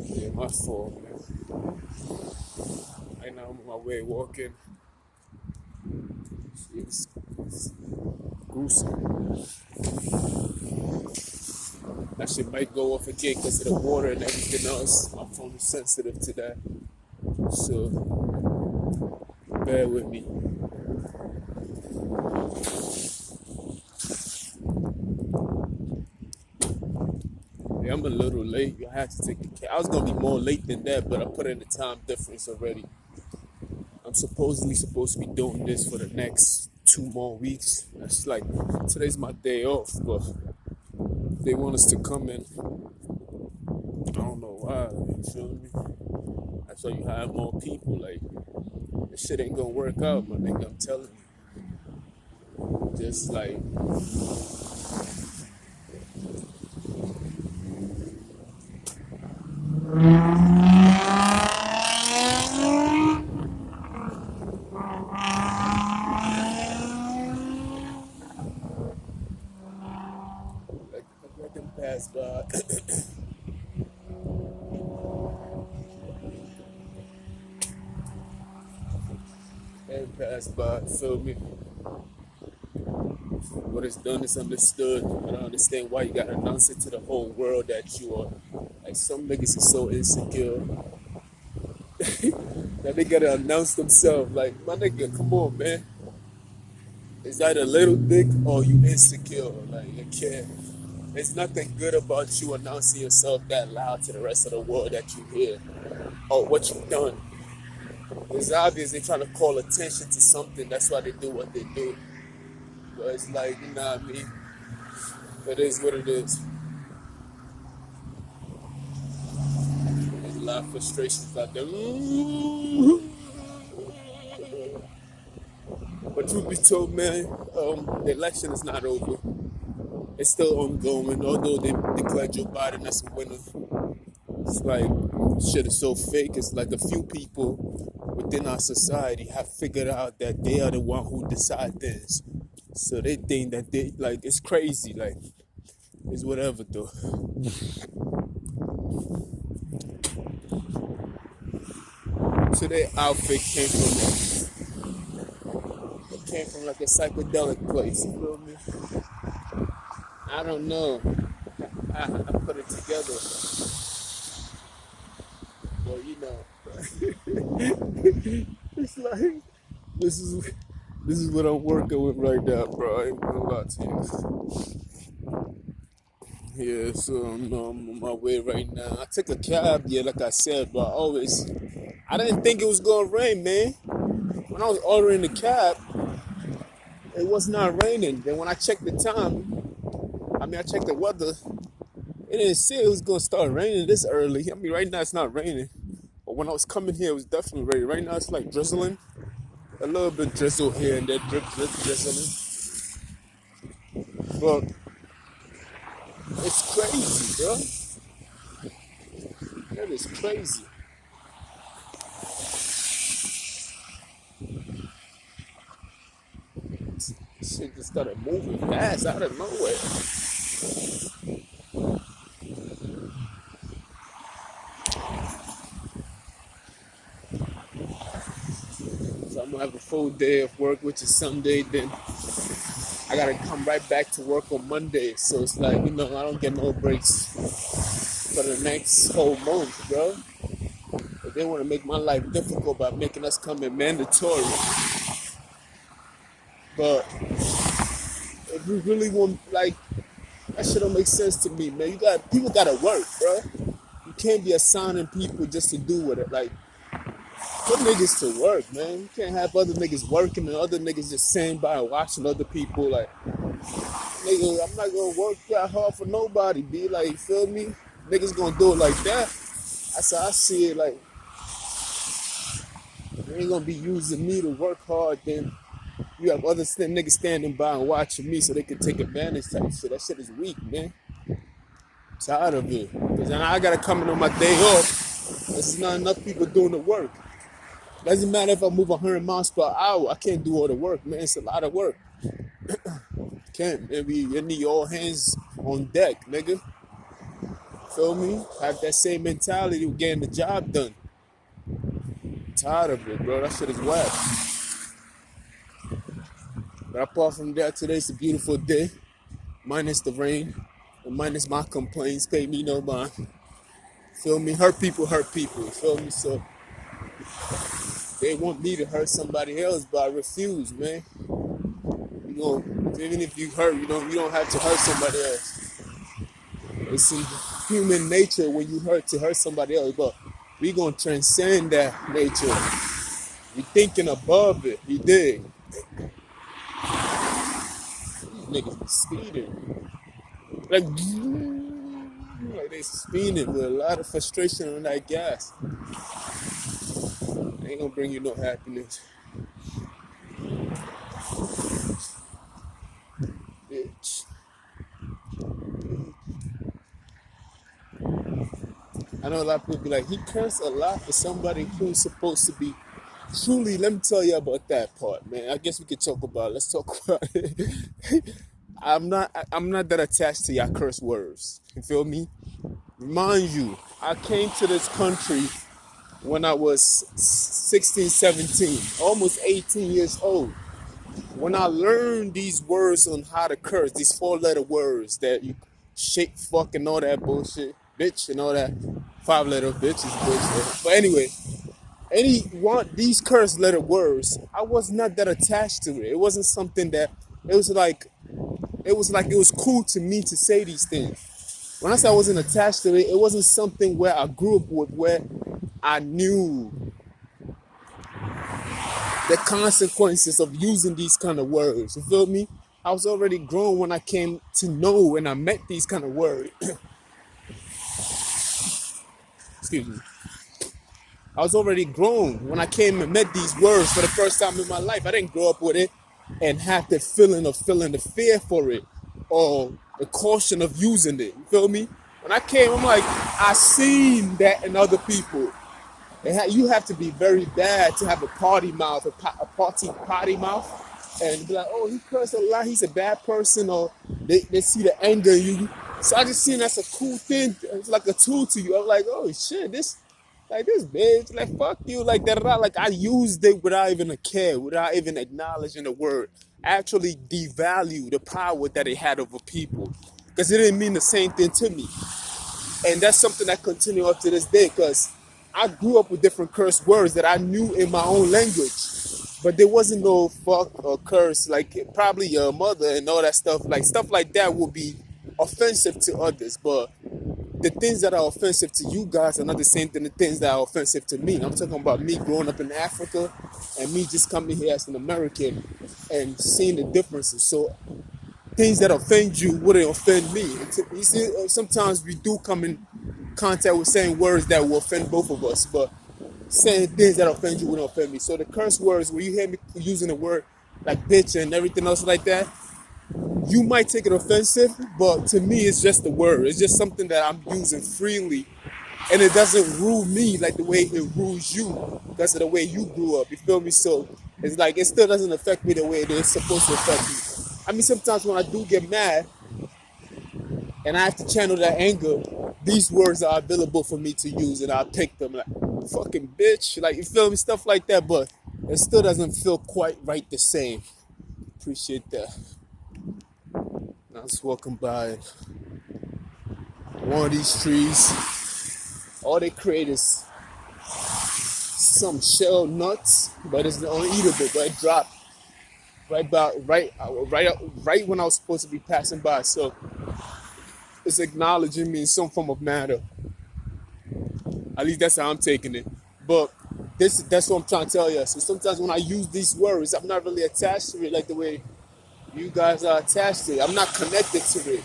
Yeah, my fault, man. Right now I'm on my way walking. It's gruesome. That shit might go off again because of the water and everything else. My phone is sensitive to that. So bear with me. Yeah, I'm a little late. I had to take a cab. I was gonna be more late than that, but I put in the time difference already. I'm supposed to be doing this for the next 2 more weeks. That's like today's my day off, but they want us to come in. I don't know why. You feel me? That's why you have more people. Like this shit ain't gonna work out, my nigga. I'm telling you. Just like let them pass by. Let them pass by. Feel me? What it's done is understood. I don't understand why you gotta announce it to the whole world that you are. Like some niggas is so insecure that they gotta announce themselves. Like my nigga, come on, man. Is that a little dick or you insecure? Like you can't. There's nothing good about you announcing yourself that loud to the rest of the world that you hear or what you've done. It's obvious they're trying to call attention to something. That's why they do what they do. But it's like, you know what I mean? It is what it is. There's a lot of frustrations out there. But truth be told, man, the election is not over. It's still ongoing, although they declared Joe Biden as a winner. It's like shit is so fake. It's like a few people within our society have figured out that they are the one who decide things. So they think that they like it's crazy. Like it's whatever though. So their outfit came from like a psychedelic place. You feel me? I don't know. I put it together. Well, you know, it's like this is what I'm working with right now, bro. I ain't gonna lie to you. Yeah, so I'm on my way right now. I took a cab, yeah, like I said, but I didn't think it was gonna rain, man. When I was ordering the cab, it was not raining. Then when I checked the time, I checked the weather, it didn't say it was gonna start raining this early. I mean, right now it's not raining, but when I was coming here, it was definitely raining. Right now it's like drizzling, a little bit drizzle here and there, drip, drip, drizzling. But it's crazy, bro. That is crazy. Shit just started moving fast out of nowhere. So I'm gonna have a full day of work, which is Sunday. Then I gotta come right back to work on Monday. So it's like, I don't get no breaks for the next whole month, bro. But they want to make my life difficult by making us come in mandatory. But if we really want, like, that shit don't make sense to me, man. People gotta work, bro. You can't be assigning people just to do with it. Like, put niggas to work, man. You can't have other niggas working and other niggas just sitting by and watching other people. Like, nigga, I'm not gonna work that hard for nobody, be like, you feel me? Niggas gonna do it like that. That's how I see it. Like, they ain't gonna be using me to work hard, then you have other niggas standing by and watching me so they can take advantage type shit. That shit is weak, man. I'm tired of it. Because then I gotta come in on my day off. There's not enough people doing the work. Doesn't matter if I move 100 miles per hour. I can't do all the work, man. It's a lot of work. Can't. Maybe you need all hands on deck, nigga. Feel me? Have that same mentality of getting the job done. Tired of it, bro. That shit is whack. But apart from that, today's a beautiful day. Minus the rain. And minus my complaints. Pay me no mind. Feel me? Hurt people. Feel me? So they want me to hurt somebody else, but I refuse, man. You know, even if you hurt, you don't have to hurt somebody else. It's in human nature when you hurt to hurt somebody else, but we gonna transcend that nature. We thinking above it. You dig? These niggas be speeding. Like they speeding with a lot of frustration on that gas. Ain't gonna bring you no happiness. Bitch. I know a lot of people be like, he cursed a lot for somebody who's supposed to be truly. Let me tell you about that part, man. I guess we could talk about it. Let's talk about it. I'm not that attached to y'all curse words. You feel me? Mind you, I came to this country when I was 16, 17, almost 18 years old. When I learned these words on how to curse, these 4-letter words that you shake, fuck, and all that bullshit, bitch, and all that 5-letter bitch is bullshit. But anyway, these curse letter words, I was not that attached to it. It wasn't something that it was cool to me to say these things. When I say I wasn't attached to it, it wasn't something where I grew up with, where I knew the consequences of using these kind of words. You feel me? I was already grown when I came to know when I met these kind of words. Excuse me. I was already grown when I came and met these words for the first time in my life. I didn't grow up with it and have the feeling of feeling the fear for it or the caution of using it. You feel me? When I came, I'm like, I seen that in other people. You have to be very bad to have a party mouth, a potty mouth, and be like, oh, he cursed a lot, he's a bad person, or they see the anger in you. So I just seen that's a cool thing. It's like a tool to you. I'm like, oh shit, this bitch, like fuck you, like that. Like I used it without even a care, without even acknowledging the word. Actually devalue the power that it had over people, because it didn't mean the same thing to me. And that's something that continue up to this day, because I grew up with different curse words that I knew in my own language. But there wasn't no fuck or curse, like probably your mother and all that stuff. Like stuff like that will be offensive to others. But the things that are offensive to you guys are not the same thing the things that are offensive to me. I'm talking about me growing up in Africa and me just coming here as an American and seeing the differences. So things that offend you wouldn't offend me. You see, sometimes we do come in contact with saying words that will offend both of us, but saying things that offend you wouldn't offend me. So the curse words, when you hear me using a word like bitch and everything else like that, you might take it offensive, but to me, it's just a word. It's just something that I'm using freely, and it doesn't rule me like the way it rules you because of the way you grew up. You feel me? So it's like it still doesn't affect me the way it is supposed to affect me. I mean, sometimes when I do get mad and I have to channel that anger, these words are available for me to use, and I pick them like fucking bitch, like you feel me, stuff like that. But it still doesn't feel quite right the same. Appreciate that. I was walking by one of these trees. All they create is some shell nuts, but it's uneatable. But it dropped right when I was supposed to be passing by. So it's acknowledging me in some form of manner. At least that's how I'm taking it. But that's what I'm trying to tell you. So sometimes when I use these words, I'm not really attached to it like the way you guys are attached to it. I'm not connected to it.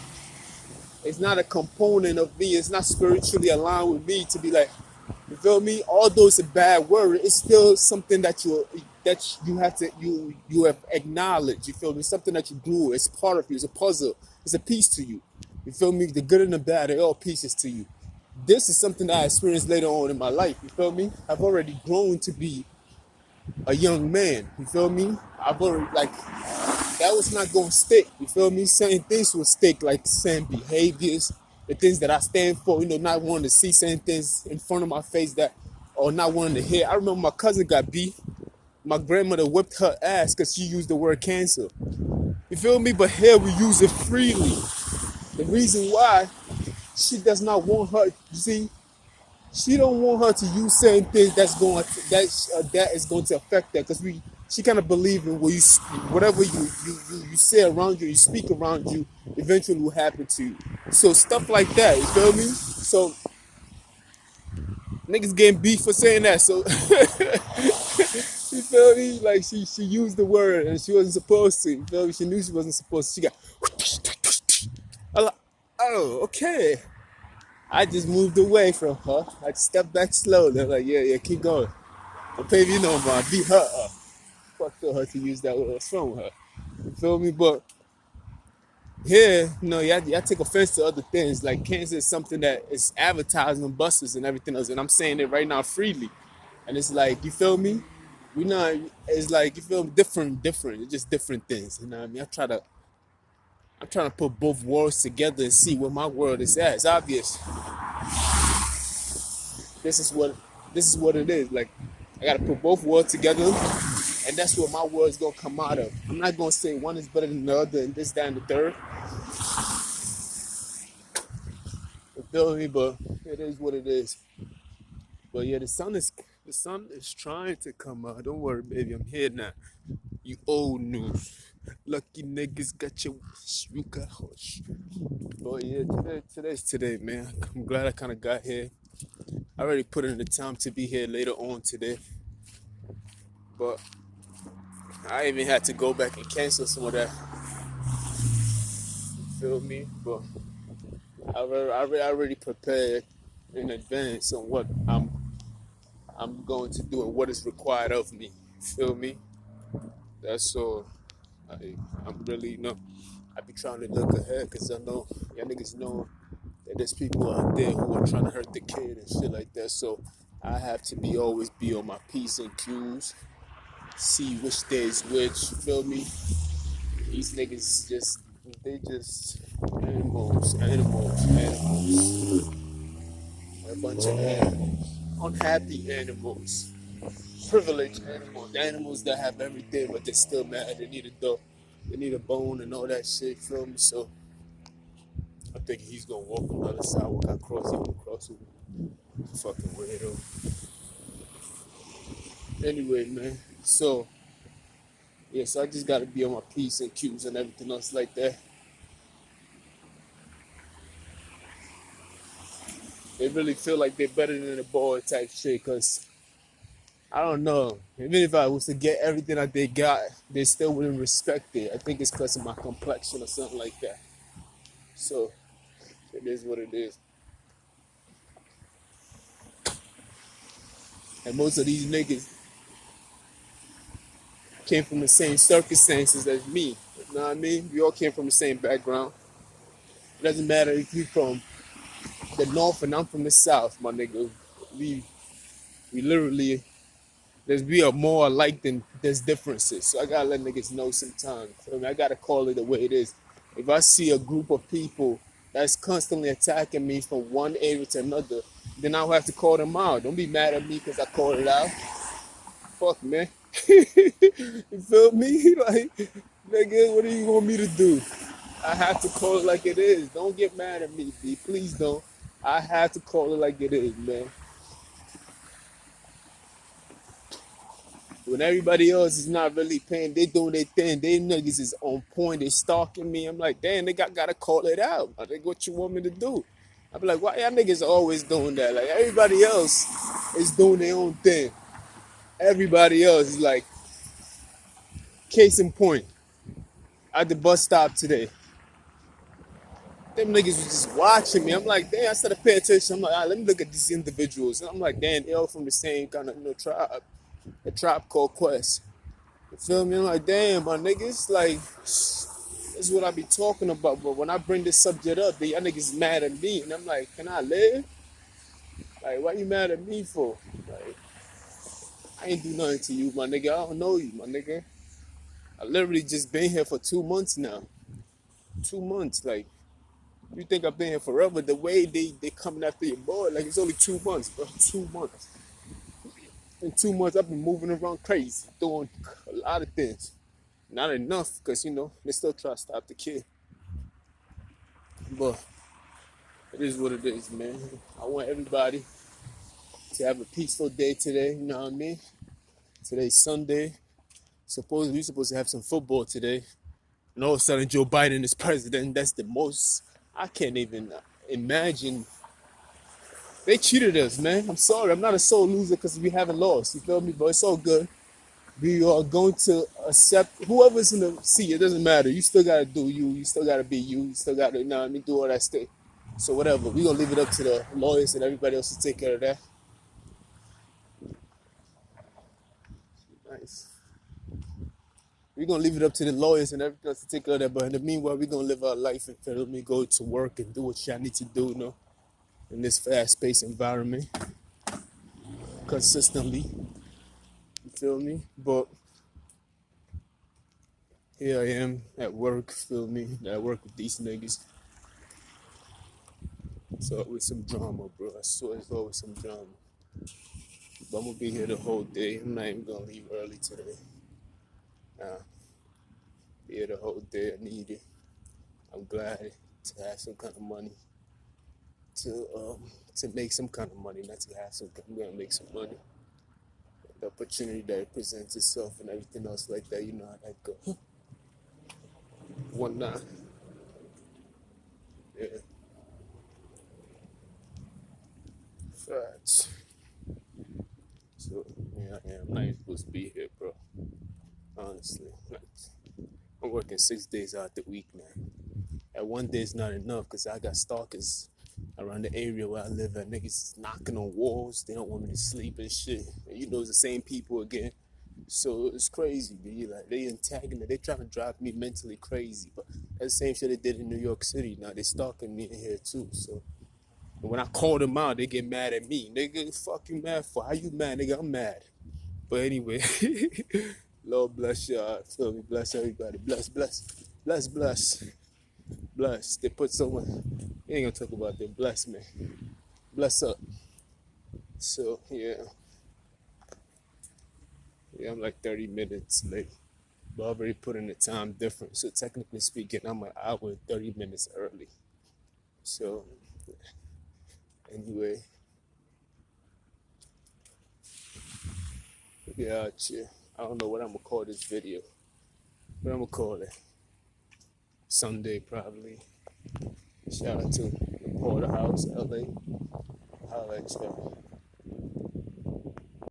It's not a component of me. It's not spiritually aligned with me to be like, you feel me? Although it's a bad word, it's still something that you have acknowledged. You feel me? Something that you grew. It's part of you. It's a puzzle. It's a piece to you. You feel me? The good and the bad are all pieces to you. This is something that I experienced later on in my life. You feel me? I've already grown to be a young man. You feel me? I've already that was not gonna stick. You feel me? Certain things will stick, like certain behaviors, the things that I stand for, not wanting to see certain things in front of my face that, or not wanting to hear. I remember my cousin got beat. My grandmother whipped her ass because she used the word cancer. You feel me? But here we use it freely. The reason why she does not want her, you see, she don't want her to use certain things that is going to affect her because she kind of believe in whatever you say around you, you speak around you, eventually will happen to you. So stuff like that, you feel me? So niggas getting beat for saying that. So you feel me? Like she used the word and she wasn't supposed to. You feel me? She knew she wasn't supposed to. She got. I'm like, oh, okay. I just moved away from her. I stepped back slowly. I'm like, yeah, keep going. Don't pay me no more. I beat her up. Fuck for her to use that word. What's wrong with her? You feel me? But here, y'all take offense to other things. Like cancer is something that is advertised on buses and everything else. And I'm saying it right now freely. And it's like, you feel me? We not, it's like, you feel me? Different. It's just different things. You know what I mean? I'm trying to put both worlds together and see where my world is at. It's obvious. This is what it is. Like, I gotta put both worlds together, and that's what my world's gonna come out of. I'm not gonna say one is better than the other and this, that, and the third. You feel me? But it is what it is. But yeah, the sun is trying to come out. Don't worry, baby, I'm here now. You old news. Lucky niggas got your you got hush. But yeah, today's today, man. I'm glad I kind of got here. I already put in the time to be here later on today. But I even had to go back and cancel some of that. You feel me? But I already prepared in advance on what I'm going to do and what is required of me. You feel me? That's all. I'm really, I be trying to look ahead because I know y'all niggas know that there's people out there who are trying to hurt the kid and shit like that. So I have to always be on my P's and Q's, see which day is which. You feel me? These niggas they just animals. A bunch of animals, unhappy animals, privileged animals that have everything but they're still mad. They need a bone and all that shit. Feel me? So I think he's gonna walk on the other side. Walk across, he won't cross it. Fucking weirdo. Anyway, man. So yeah, so I just gotta be on my P's and Q's and everything else like that. They really feel like they're better than the boy type shit, cause I don't know. Even if I was to get everything that they got, they still wouldn't respect it. I think it's because of my complexion or something like that. So it is what it is. And most of these niggas came from the same circumstances as me. You know what I mean? We all came from the same background. It doesn't matter if you're from the north and I'm from the south, my nigga. We literally we are more alike than there's differences. So I gotta let niggas know sometimes. I mean, I gotta call it the way it is. If I see a group of people that's constantly attacking me from one area to another, then I'll have to call them out. Don't be mad at me because I called it out. Fuck, man. You feel me? Like, nigga, what do you want me to do? I have to call it like it is. Don't get mad at me, B. Please don't. I have to call it like it is, man. When everybody else is not really paying, they doing their thing. They niggas is on point. They stalking me. I'm like, damn, they gotta call it out. I think what you want me to do? I be like, why y'all niggas always doing that? Like everybody else is doing their own thing. Everybody else is like, case in point, at the bus stop today. Them niggas was just watching me. I'm like, damn, I started paying attention. I'm like, let me look at these individuals. And I'm like, damn, they all from the same kind of tribe. A tribe called Quest. You feel me? I'm like, damn, my niggas, like, this is what I be talking about. But when I bring this subject up, y'all niggas mad at me. And I'm like, can I live? Like, why you mad at me for? Like, I ain't do nothing to you, my nigga. I don't know you, my nigga. I literally just been here for 2 months now. 2 months, like, You think I've been here forever? The way they coming after your boy, like it's only 2 months, bro. 2 months. In 2 months, I've been moving around crazy, doing a lot of things. Not enough, because they still try to stop the kid. But it is what it is, man. I want everybody to have a peaceful day today. You know what I mean? Today's Sunday. Supposedly we're supposed to have some football today. And all of a sudden Joe Biden is president. That's the most, I can't even imagine. They cheated us, man. I'm sorry. I'm not a sore loser because we haven't lost. You feel me? But it's all good. We are going to accept whoever's in the seat. It doesn't matter. You still got to do you. You still got to be you. You still got to, do all that stuff. So whatever. We're going to leave it up to the lawyers and everybody else to take care of that. Nice. We're going to leave it up to the lawyers and everything else to take care of that. But in the meanwhile, we're going to live our life and feel me, go to work and do what y'all need to do, in this fast-paced environment consistently. You feel me? But here I am at work, feel me? I work with these niggas. It's always some drama, bro. I swear it's always some drama. But I'm going to be here the whole day. I'm not even going to leave early today. Be here the whole day. I need it. I'm glad to have some kind of money. To make some kind of money, not to have some. I'm gonna make some money. The opportunity that it presents itself and everything else like that, you know how that go. Whatnot. Yeah. Facts. So yeah, I'm not even supposed to be here, bro. Honestly, I'm working 6 days out the week, man. And one day is not enough because I got stalkers around the area where I live at. Niggas knocking on walls. They don't want me to sleep and shit. And it's the same people again. So it's crazy, B. Like, they antagonist. They trying to drive me mentally crazy. But that's the same shit they did in New York City. Now they stalking me in here too. So when I call them out, they get mad at me. Nigga, fuck you mad for? How you mad, nigga? I'm mad. But anyway, Lord bless y'all. Feel me? Bless everybody. Bless. Bless. They put someone. You ain't gonna talk about that. Bless me. Bless up. So yeah, I'm like 30 minutes late, but I already put in the time difference. So technically speaking, I'm an hour and 30 minutes early. So anyway, yeah, I don't know what I'm gonna call this video, but I'm gonna call it Sunday probably. Shout out to the Porterhouse, LA. Holla at y'all.